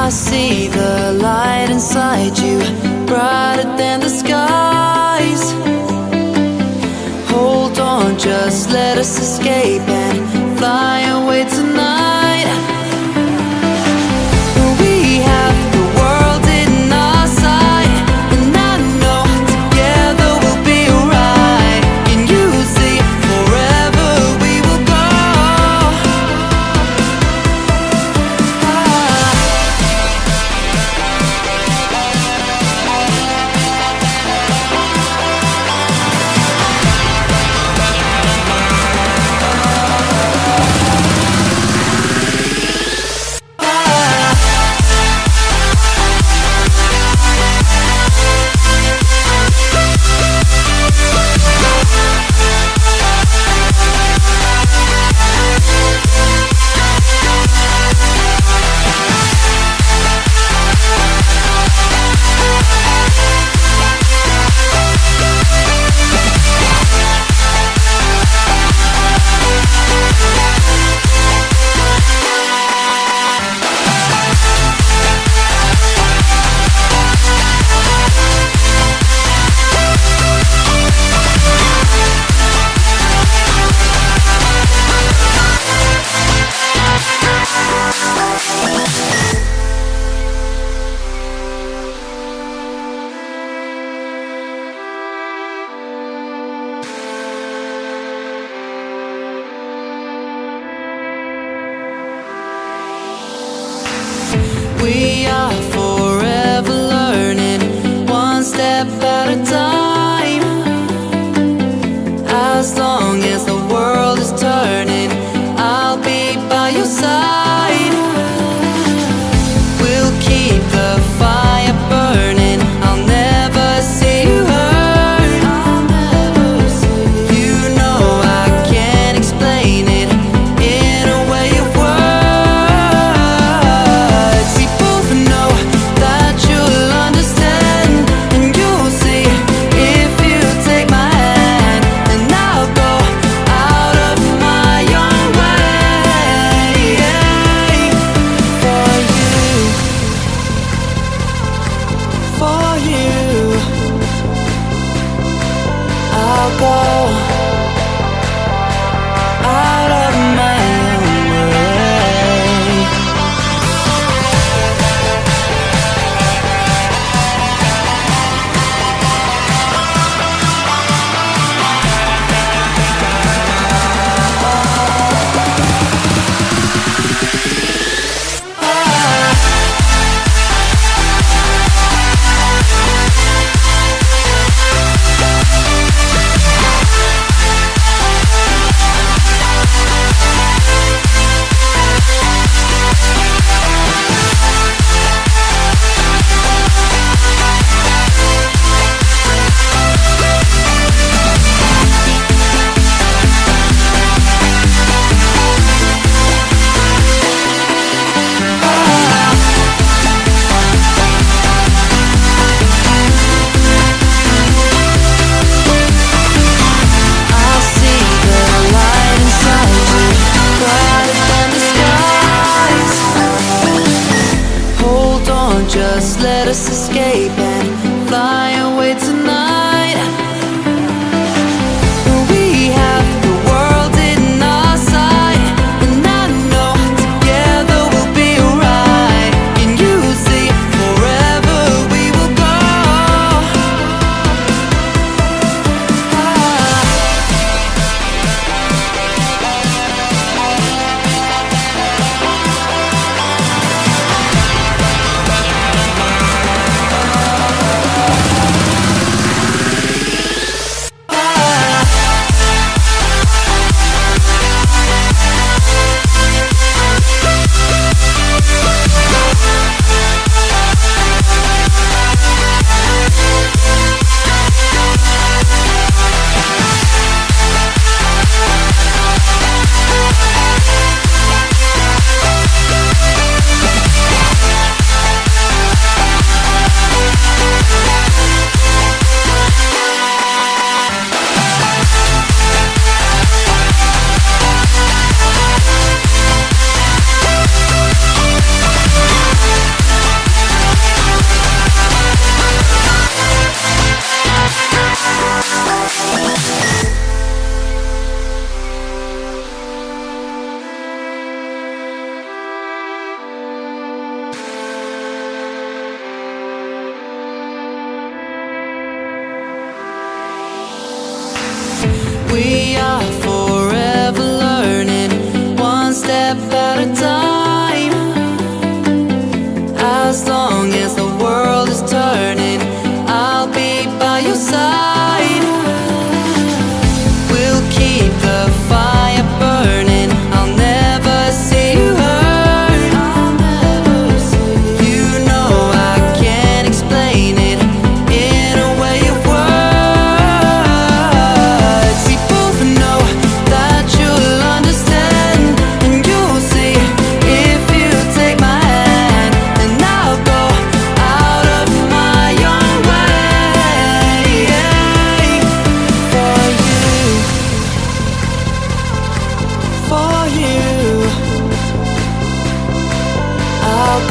I see the light inside you, brighter than the skies. Hold on, just let us escape and fly away tonight. We have the world in our sight, and I know together we'll be alright. Can you see forever we will go? We are forever learning, one step at a time. As long as the world is turning, I'll be by your side. We'll keep the fire burning, I'll never see you hurt. You know I can't explain it in a way of words. We both know that you'll understand, and you'll see if you take my hand, and I'll go out of my own way for you, for you. I'll go out of my own way. I see the light inside you, brighter than the skies. Hold on, just let us escape and fly away tonight. We have the world in our sight, and I know together we'll be alright. Can you see forever we will go?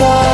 go.